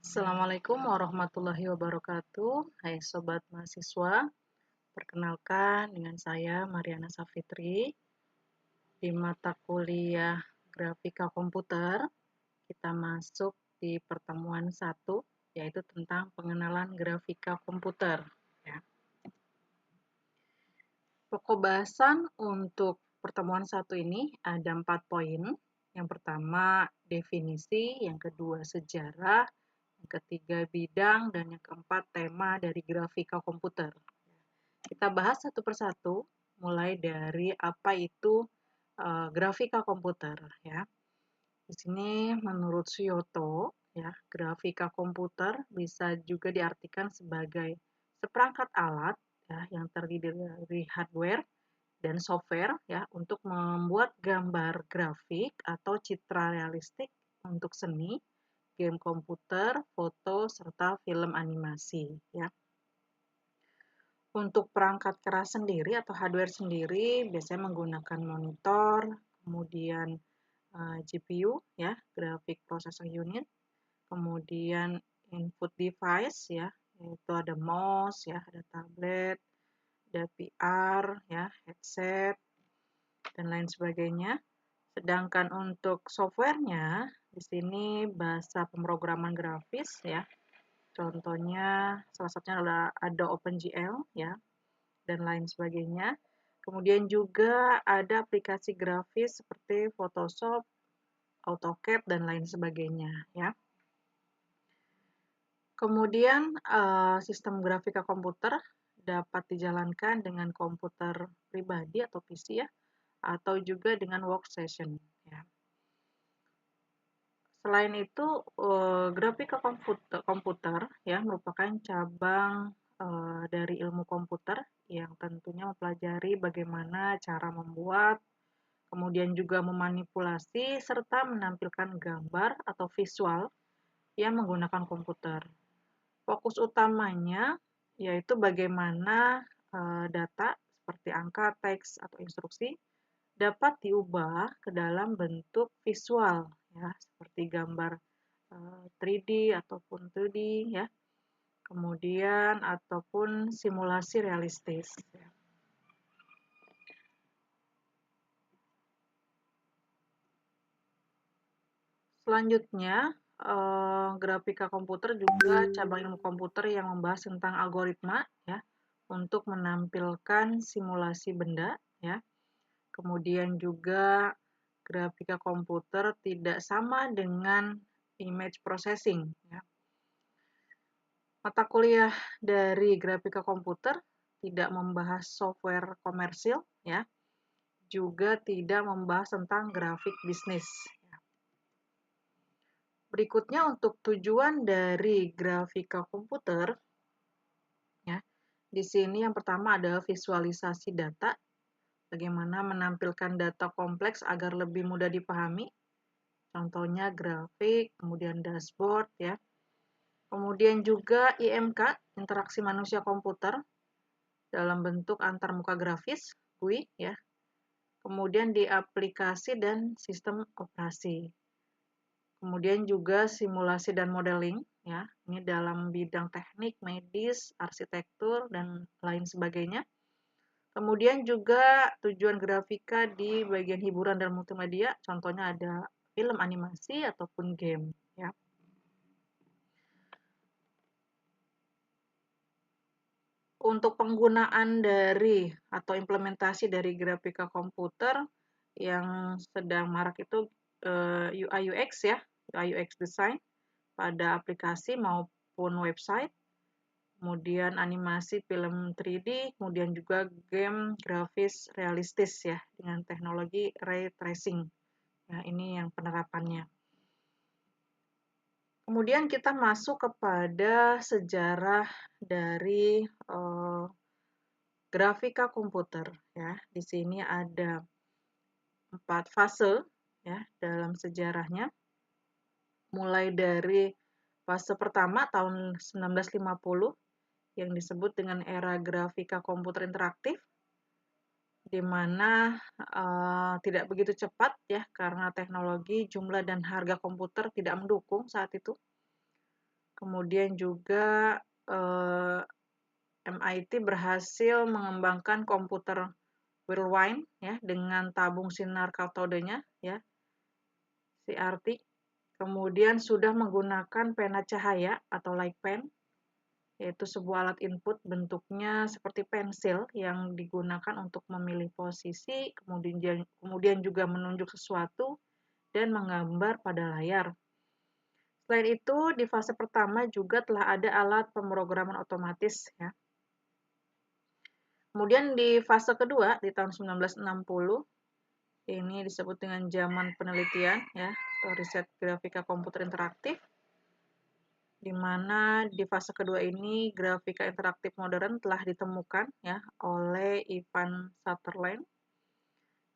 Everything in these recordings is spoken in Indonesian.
Assalamualaikum warahmatullahi wabarakatuh. Hai Sobat Mahasiswa, perkenalkan dengan saya Mariana Safitri. Di mata kuliah Grafika Komputer, kita masuk di pertemuan 1, yaitu tentang pengenalan grafika komputer. Ya. Pokok bahasan untuk pertemuan 1 ini ada 4 poin. Yang pertama, definisi. Yang kedua, sejarah. Yang ketiga, bidang. Dan yang keempat, tema dari grafika komputer. Kita bahas satu persatu, mulai dari apa itu grafika komputer. Ya. Di sini menurut Suyoto, ya, grafika komputer bisa juga diartikan sebagai seperangkat alat ya, yang terdiri dari hardware dan software ya untuk membuat gambar grafik atau citra realistik untuk seni, game komputer, foto serta film animasi ya. Untuk perangkat keras sendiri atau hardware sendiri biasanya menggunakan monitor, kemudian GPU ya, graphic processor unit, kemudian input device ya, yaitu ada mouse ya, ada tablet, ada VR ya, headset dan lain sebagainya. Sedangkan untuk softwarenya di sini bahasa pemrograman grafis ya. Contohnya salah satunya adalah ada OpenGL ya dan lain sebagainya. Kemudian juga ada aplikasi grafis seperti Photoshop, AutoCAD dan lain sebagainya ya. Kemudian sistem grafika komputer dapat dijalankan dengan komputer pribadi atau PC ya, atau juga dengan workstation ya. Selain itu, grafika komputer ya merupakan cabang dari ilmu komputer yang tentunya mempelajari bagaimana cara membuat, kemudian juga memanipulasi serta menampilkan gambar atau visual yang menggunakan komputer. Fokus utamanya yaitu bagaimana data seperti angka, teks, atau instruksi dapat diubah ke dalam bentuk visual ya, seperti gambar 3D ataupun 2D ya. Kemudian ataupun simulasi realistis ya. Selanjutnya, grafika komputer juga cabang ilmu komputer yang membahas tentang algoritma ya untuk menampilkan simulasi benda ya. Kemudian juga grafika komputer tidak sama dengan image processing ya. Mata kuliah dari grafika komputer tidak membahas software komersil ya. Juga tidak membahas tentang grafik bisnis. Berikutnya untuk tujuan dari grafika komputer, ya, di sini yang pertama adalah visualisasi data, bagaimana menampilkan data kompleks agar lebih mudah dipahami, contohnya grafik, kemudian dashboard, ya. Kemudian juga IMK, interaksi manusia komputer, dalam bentuk antarmuka grafis, GUI, ya. Kemudian di aplikasi dan sistem operasi. Kemudian juga simulasi dan modeling, ya, ini dalam bidang teknik, medis, arsitektur, dan lain sebagainya. Kemudian juga tujuan grafika di bagian hiburan dan multimedia, contohnya ada film animasi ataupun game, ya. Untuk penggunaan dari atau implementasi dari grafika komputer yang sedang marak itu UI UX ya, UI UX design pada aplikasi maupun website, kemudian animasi film 3D, kemudian juga game grafis realistis ya dengan teknologi ray tracing. Nah, ini yang penerapannya. Kemudian kita masuk kepada sejarah dari grafika komputer ya. Di sini ada 4 fase ya dalam sejarahnya. Mulai dari fase pertama tahun 1950 yang disebut dengan era grafika komputer interaktif, di mana tidak begitu cepat ya karena teknologi, jumlah dan harga komputer tidak mendukung saat itu. Kemudian juga MIT berhasil mengembangkan komputer Whirlwind ya dengan tabung sinar katodenya ya, CRT. Kemudian sudah menggunakan pena cahaya atau light pen, yaitu sebuah alat input bentuknya seperti pensil yang digunakan untuk memilih posisi, kemudian juga menunjuk sesuatu dan menggambar pada layar. Selain itu, di fase pertama juga telah ada alat pemrograman otomatis ya. Kemudian di fase kedua di tahun 1960 ini disebut dengan zaman penelitian ya atau riset grafika komputer interaktif, di mana di fase kedua ini grafika interaktif modern telah ditemukan ya oleh Ivan Sutherland.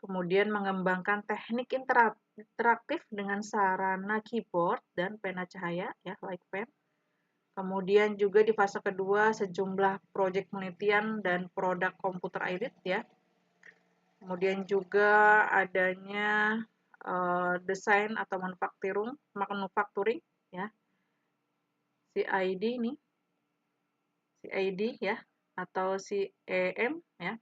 Kemudian mengembangkan teknik interaktif dengan sarana keyboard dan pena cahaya ya light pen. Kemudian juga di fase kedua sejumlah proyek penelitian dan produk komputer aided ya. Kemudian juga adanya desain atau manufacturing ya. CID nih. CID ya atau CEM ya.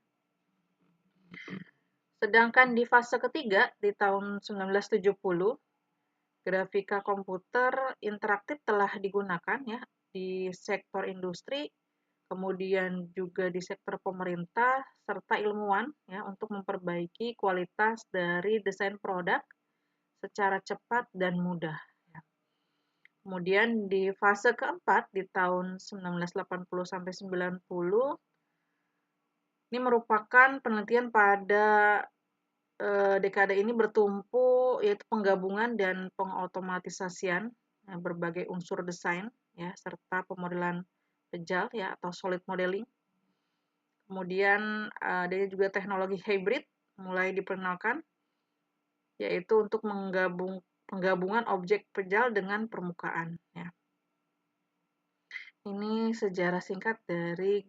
Sedangkan di fase ketiga di tahun 1970 grafika komputer interaktif telah digunakan ya di sektor industri, kemudian juga di sektor pemerintah serta ilmuwan ya untuk memperbaiki kualitas dari desain produk secara cepat dan mudah. Ya. Kemudian di fase keempat di tahun 1980 sampai 90 ini merupakan penelitian pada dekade ini bertumpu yaitu penggabungan dan pengotomatisasian berbagai unsur desain ya serta pemodelan pejal ya atau solid modeling. Kemudian ada juga teknologi hybrid mulai diperkenalkan yaitu untuk penggabungan objek pejal dengan permukaan ya. Ini sejarah singkat dari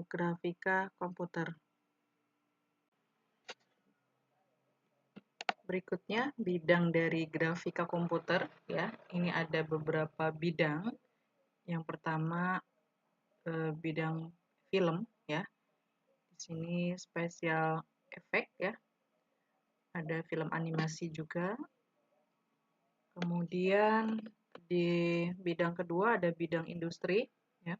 grafika komputer. Berikutnya bidang dari grafika komputer ya. Ini ada beberapa bidang. Yang pertama bidang film ya. Di sini special effect ya. Ada film animasi juga. Kemudian di bidang kedua ada bidang industri ya.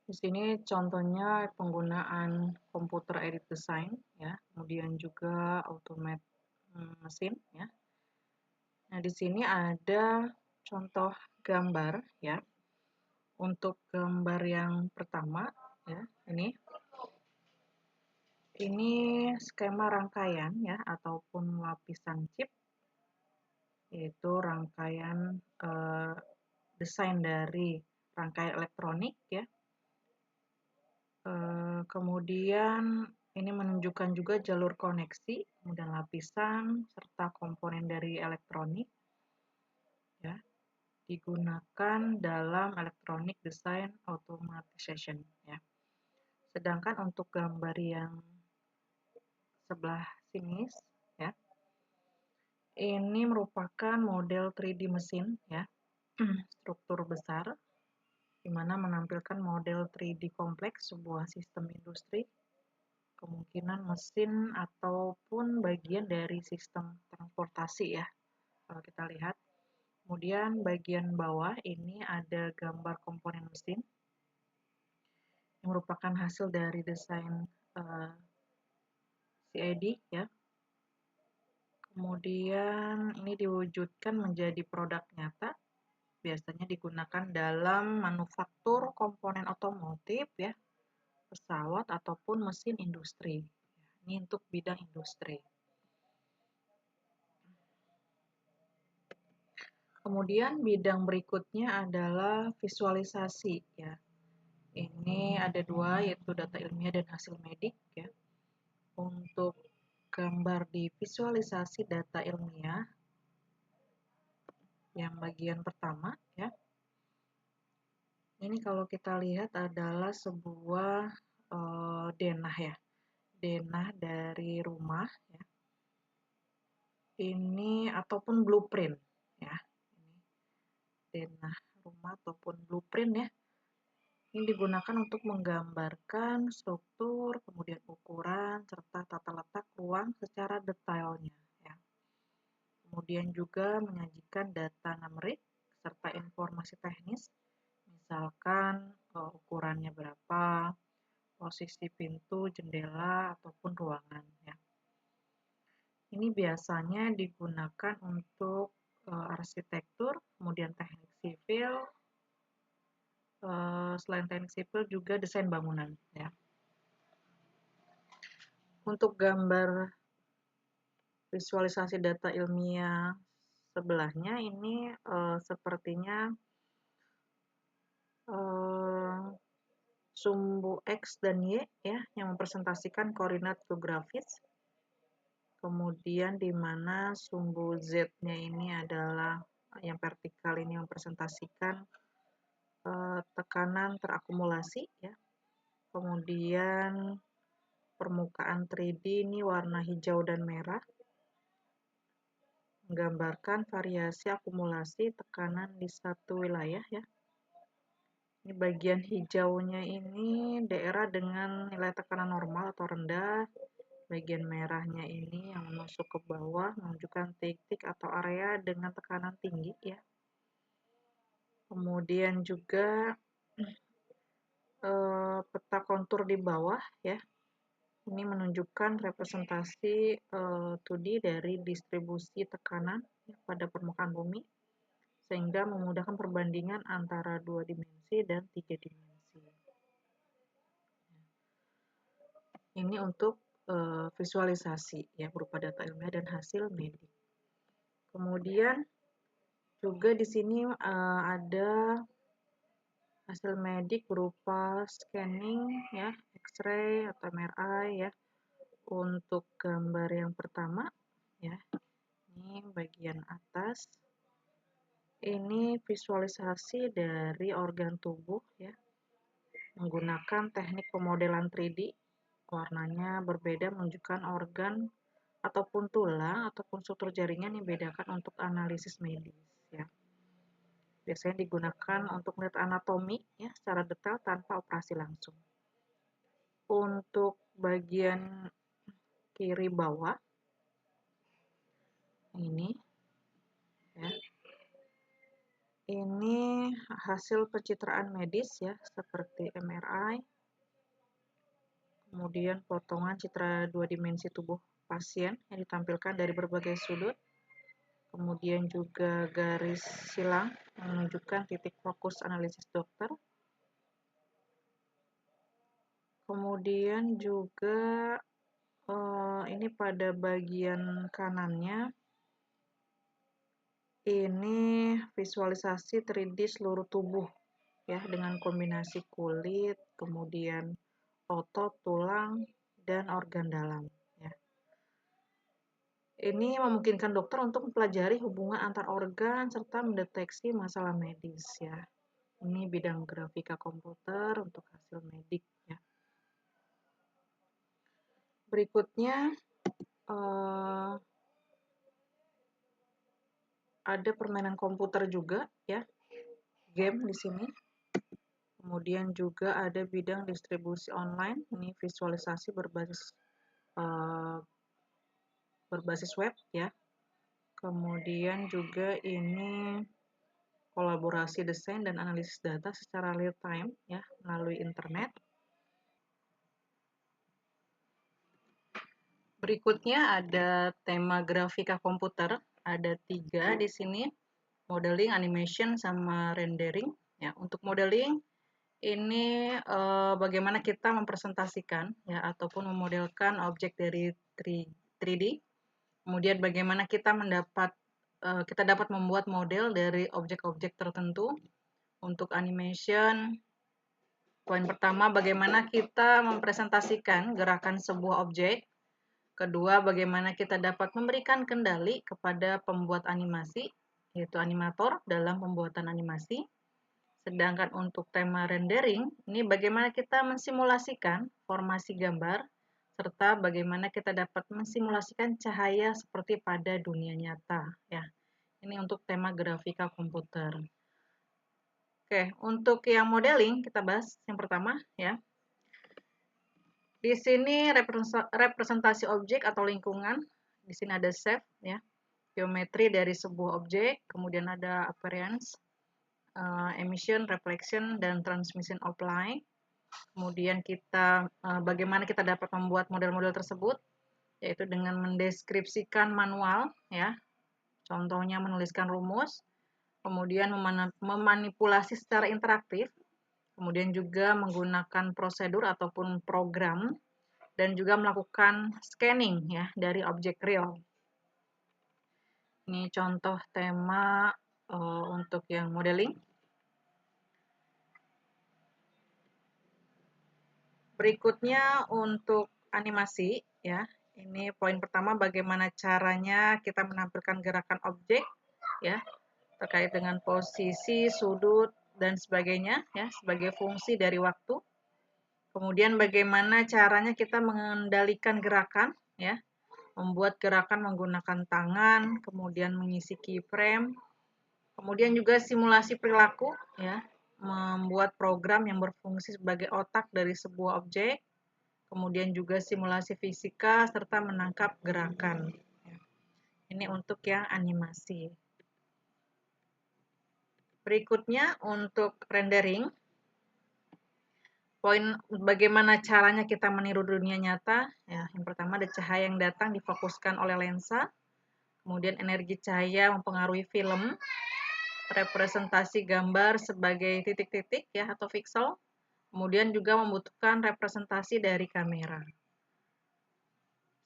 Di sini contohnya penggunaan komputer aided design ya, kemudian juga automate mesin ya. Nah, di sini ada contoh gambar ya. Untuk gambar yang pertama ya, ini skema rangkaian ya ataupun lapisan chip, yaitu rangkaian desain dari rangkaian elektronik ya. Kemudian ini menunjukkan juga jalur koneksi, kemudian lapisan, serta komponen dari elektronik ya, digunakan dalam electronic design automation ya. Sedangkan untuk gambar yang sebelah sini ya, ini merupakan model 3D mesin ya, struktur besar di mana menampilkan model 3D kompleks sebuah sistem industri, kemungkinan mesin ataupun bagian dari sistem transportasi ya, kalau kita lihat. Kemudian bagian bawah ini ada gambar komponen mesin yang merupakan hasil dari desain CAD ya. Kemudian ini diwujudkan menjadi produk nyata, biasanya digunakan dalam manufaktur komponen otomotif ya, pesawat ataupun mesin industri. Ini untuk bidang industri. Kemudian bidang berikutnya adalah visualisasi ya. Ini ada dua, yaitu data ilmiah dan hasil medik ya. Untuk gambar di visualisasi data ilmiah yang bagian pertama ya. Ini kalau kita lihat adalah sebuah denah ya. Denah dari rumah ya. Ini ataupun blueprint ya. denah rumah ataupun blueprint ya. Ini digunakan untuk menggambarkan struktur, kemudian ukuran, serta tata letak ruang secara detailnya. Ya. Kemudian juga menyajikan data numerik serta informasi teknis, misalkan ukurannya berapa, posisi pintu, jendela, ataupun ruangan. Ya. Ini biasanya digunakan untuk arsitektur, kemudian teknik sipil, selain teknik sipil juga desain bangunan. Ya. Untuk gambar visualisasi data ilmiah sebelahnya ini sepertinya sumbu X dan Y ya yang mempresentasikan koordinat geografis. Kemudian di mana sumbu Z-nya ini adalah yang vertikal ini mempresentasikan tekanan terakumulasi ya. Kemudian permukaan 3D ini warna hijau dan merah menggambarkan variasi akumulasi tekanan di satu wilayah ya. Ini bagian hijaunya ini daerah dengan nilai tekanan normal atau rendah. Bagian merahnya ini yang menusuk ke bawah menunjukkan titik atau area dengan tekanan tinggi ya. Kemudian juga peta kontur di bawah ya. Ini menunjukkan representasi 2D dari distribusi tekanan pada permukaan bumi sehingga memudahkan perbandingan antara 2 dimensi dan 3 dimensi. Ini untuk visualisasi ya berupa data ilmiah dan hasil medik. Kemudian juga di sini ada hasil medik berupa scanning ya, X-ray atau MRI ya. Untuk gambar yang pertama ya. Ini bagian atas. Ini visualisasi dari organ tubuh ya. Menggunakan teknik pemodelan 3D. Warnanya berbeda menunjukkan organ ataupun tulang ataupun struktur jaringan yang dibedakan untuk analisis medis ya. Biasanya digunakan untuk melihat anatomi ya secara detail tanpa operasi langsung. Untuk bagian kiri bawah ini ya. Ini hasil pencitraan medis ya seperti MRI. Kemudian potongan citra 2 dimensi tubuh pasien yang ditampilkan dari berbagai sudut. Kemudian juga garis silang yang menunjukkan titik fokus analisis dokter. Kemudian juga ini pada bagian kanannya ini visualisasi 3D seluruh tubuh ya dengan kombinasi kulit, kemudian otot, tulang, dan organ dalam. Ini memungkinkan dokter untuk mempelajari hubungan antar organ serta mendeteksi masalah medis ya. Ini bidang grafika komputer untuk hasil medik ya. Berikutnya ada permainan komputer juga ya. Game di sini. Kemudian juga ada bidang distribusi online. Ini visualisasi berbasis web ya. Kemudian juga ini kolaborasi desain dan analisis data secara real time ya melalui internet. Berikutnya ada tema grafika komputer, ada 3 di sini, modeling, animation, sama rendering. Ya, untuk modeling ini bagaimana kita mempresentasikan ya ataupun memodelkan objek dari 3D. Kemudian bagaimana kita dapat membuat model dari objek-objek tertentu. Untuk animation, poin pertama bagaimana kita mempresentasikan gerakan sebuah objek. Kedua, bagaimana kita dapat memberikan kendali kepada pembuat animasi, yaitu animator dalam pembuatan animasi. Sedangkan untuk tema rendering, ini bagaimana kita mensimulasikan formasi gambar, serta bagaimana kita dapat mensimulasikan cahaya seperti pada dunia nyata. Ya, ini untuk tema grafika komputer. Oke, untuk yang modeling kita bahas yang pertama ya. Di sini representasi objek atau lingkungan. Di sini ada shape ya, geometri dari sebuah objek, kemudian ada appearance, emission, reflection, dan transmission of light. Kemudian kita bagaimana kita dapat membuat model-model tersebut, yaitu dengan mendeskripsikan manual ya. Contohnya menuliskan rumus, kemudian memanipulasi secara interaktif, kemudian juga menggunakan prosedur ataupun program, dan juga melakukan scanning ya dari objek real. Ini contoh tema untuk yang modeling. Berikutnya untuk animasi ya. Ini poin pertama, bagaimana caranya kita menampilkan gerakan objek ya, terkait dengan posisi, sudut, dan sebagainya ya, sebagai fungsi dari waktu. Kemudian bagaimana caranya kita mengendalikan gerakan ya, membuat gerakan menggunakan tangan, kemudian mengisi keyframe, kemudian juga simulasi perilaku ya, membuat program yang berfungsi sebagai otak dari sebuah objek, kemudian juga simulasi fisika serta menangkap gerakan. Ini untuk yang animasi. Berikutnya untuk rendering. Poin bagaimana caranya kita meniru dunia nyata. Ya, yang pertama ada cahaya yang datang difokuskan oleh lensa. Kemudian energi cahaya mempengaruhi film. Representasi gambar sebagai titik-titik ya atau pixel. Kemudian juga membutuhkan representasi dari kamera.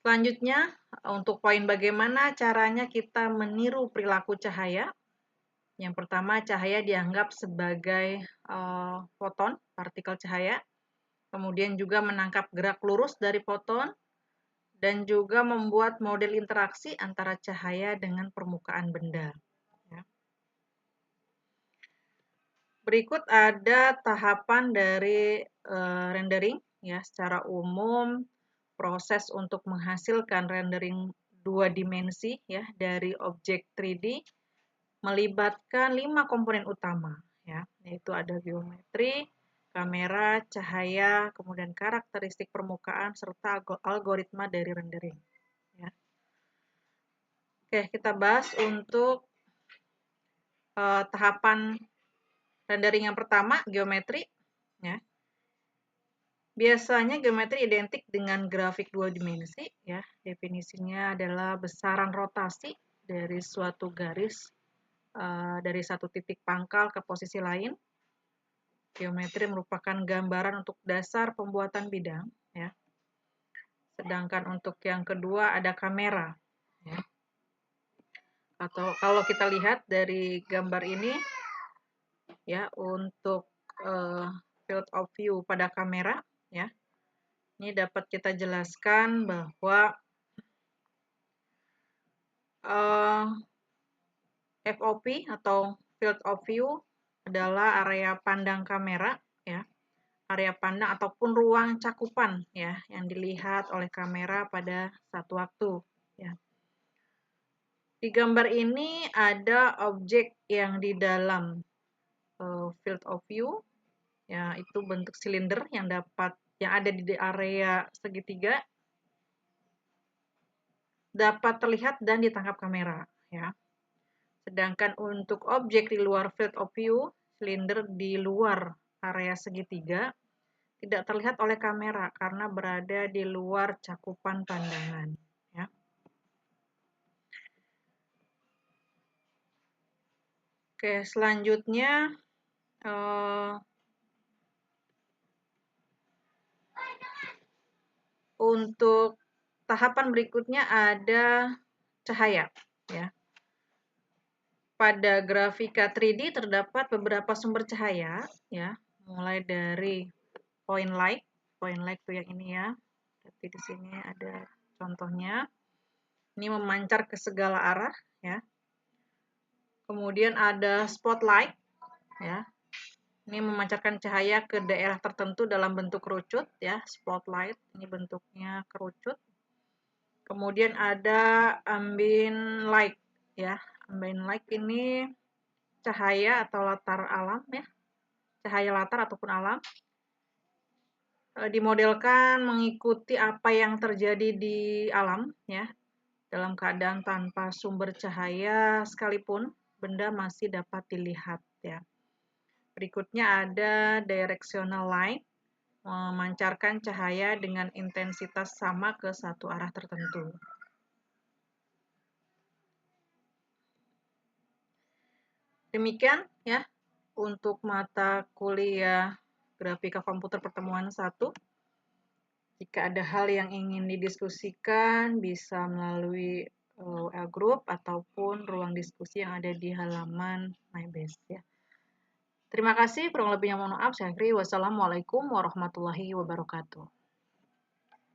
Selanjutnya untuk poin bagaimana caranya kita meniru perilaku cahaya. Yang pertama, cahaya dianggap sebagai foton, partikel cahaya. Kemudian juga menangkap gerak lurus dari foton, dan juga membuat model interaksi antara cahaya dengan permukaan benda. Berikut ada tahapan dari rendering. Ya, secara umum, proses untuk menghasilkan rendering 2 dimensi ya, dari objek 3D melibatkan 5 komponen utama, ya, yaitu ada geometri, kamera, cahaya, kemudian karakteristik permukaan, serta algoritma dari rendering. Ya. Oke, kita bahas untuk tahapan rendering yang pertama, geometri. Ya. Biasanya geometri identik dengan grafik 2 dimensi. Ya. Definisinya adalah besaran rotasi dari suatu garis dari satu titik pangkal ke posisi lain. Geometri merupakan gambaran untuk dasar pembuatan bidang. Ya. Sedangkan untuk yang kedua ada kamera. Ya. Atau kalau kita lihat dari gambar ini, ya, untuk field of view pada kamera, ya, ini dapat kita jelaskan bahwa FOV atau field of view adalah area pandang kamera, ya, area pandang ataupun ruang cakupan ya yang dilihat oleh kamera pada satu waktu. Ya. Di gambar ini ada objek yang di dalam field of view, ya, itu bentuk silinder yang ada di area segitiga, dapat terlihat dan ditangkap kamera. Ya. Sedangkan untuk objek di luar field of view, silinder di luar area segitiga, tidak terlihat oleh kamera karena berada di luar cakupan pandangan. Ya. Oke, selanjutnya untuk tahapan berikutnya ada cahaya. Ya. Pada grafika 3D terdapat beberapa sumber cahaya, ya, mulai dari point light itu yang ini ya. Jadi di sini ada contohnya. Ini memancar ke segala arah, ya. Kemudian ada spotlight, ya. Ini memancarkan cahaya ke daerah tertentu dalam bentuk kerucut, ya. Spotlight ini bentuknya kerucut. Kemudian ada ambient light, ya. Ambient light ini cahaya atau latar alam, ya. cahaya latar ataupun alam, dimodelkan mengikuti apa yang terjadi di alam, ya. Dalam keadaan tanpa sumber cahaya sekalipun, benda masih dapat dilihat, ya. Berikutnya ada directional line, memancarkan cahaya dengan intensitas sama ke satu arah tertentu. Demikian ya untuk mata kuliah Grafika Komputer Pertemuan 1. Jika ada hal yang ingin didiskusikan, bisa melalui WA Group ataupun ruang diskusi yang ada di halaman MyBase ya. Terima kasih, kurang lebihnya mohon maaf. Saya akhiri. Wassalamualaikum warahmatullahi wabarakatuh.